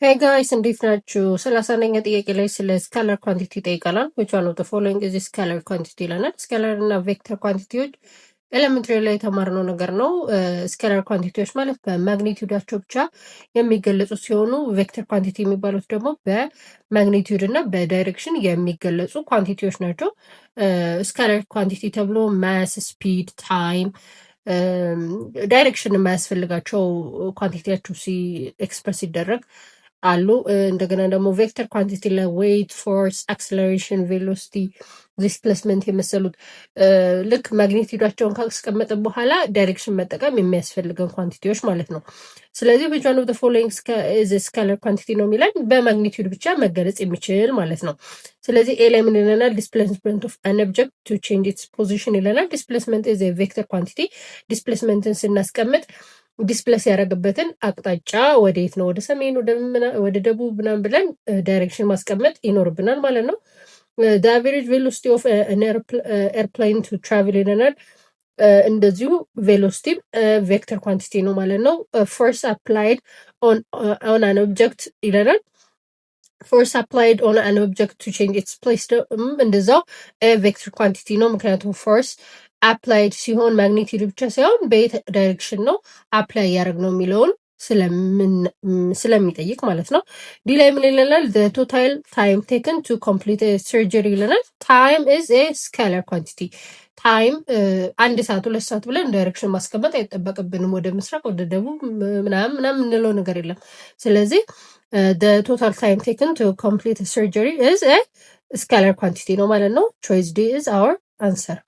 ሄይ ጋይስ እንዴት ናችሁ? 31ኛ ጥያቄ ላይ ስለ ስካላር ኳንቲቲ ይጠይቀናል። which one of the following is a scalar quantity ይለናል። ስካላር እና ቬክተር ኳንቲቲዎች ኤሌመንትሪ ላይ የተማርነው ነገር ነው። ስካላር ኳንቲቲዎች ማለት በማግኒቲዩዳቸው ብቻ የሚገለጹ ሲሆኑ ቬክተር ኳንቲቲ የሚባሉት ደግሞ በማግኒቲዩድ እና በዳይሬክሽን የሚገለጹ ኳንቲቲዎች ናቸው። ስካላር ኳንቲቲ ተብሎ ማስ፣ ስፒድ፣ ታይም ዳይሬክሽን የማያስፈልጋቸው ኳንቲቲያቸው ኤክስፕረስ ሲደረግ አሉ። እንደገና ደግሞ ቬክተር ኳንቲቲ ላይ ዌይት፣ ፎርስ፣ አክሰለሬሽን፣ ቬሎሲቲ፣ ዲስፕሌስመንት የመሰሉት ልክ ማግኒቲዩዳቸውን ካስቀመጥን በኋላ ዳይሬክሽን መጠቀም የሚያስፈልገን ኳንቲቲዎች ማለት ነው። ስለዚህ which one of the following is a scalar quantity ነው የሚለን በማግኒቲዩድ ብቻ መገለጽ የሚችል ማለት ነው። ስለዚህ ኤ ላይ ምን ይለናል? ዲስፕሌስመንት ኦፍ አን ኦብጀክት ቱ ቼንጅ ኢትስ ፖዚሽን ይለናል። ዲስፕሌስመንት ኢዝ ኤ ቬክተር ኳንቲቲ። ዲስፕሌስመንትን ስናስቀምጥ ዲስፕሌስ ያደረገበትን አቅጣጫ ወዴት ነው፣ ወደ ሰሜን፣ ወደ ደቡብ ምናምን ብለን ዳይሬክሽን ማስቀመጥ ይኖርብናል ማለት ነው። the average velocity of an airplane to travel ይለናል። እንደዚሁ ቬሎሲቲ ቬክተር ኳንቲቲ ነው ማለት ነው። ፎርስ አፕላይድ on an object ይለናል። ፎርስ አፕላይድ ኦን አን ኦብጀክት ቱ ቼንጅ ኢትስ ፕሌስ እንደዛው ቬክተር ኳንቲቲ ነው። ምክንያቱም ፎርስ አፕላይድ ሲሆን ማግኒቲዩድ ብቻ ሳይሆን በየት ዳይሬክሽን ነው አፕላይ ያደረግ ነው የሚለውን ስለሚጠይቅ ማለት ነው። ዲ ላይ ምን ይለናል? ቶታል ታይም ቴክን ቱ ኮምፕሊት ሰርጀሪ ይለናል። ታይም ኢዝ ኤ ስካላር ኳንቲቲ። ታይም 1 ሰዓት 2 ሰዓት ብለን ዳይሬክሽን ማስቀመጥ አይጠበቅብንም። ወደ ምስራቅ ወደ ደቡብ ምናምን የምንለው ነገር የለም። ስለዚህ ቶታል ታይም ቴክን ቱ ኮምፕሊት ሰርጀሪ ኢዝ ኤ ስካላር ኳንቲቲ ነው ማለት ነው። ቾይስ ዲ ኢዝ አወር አንሰር።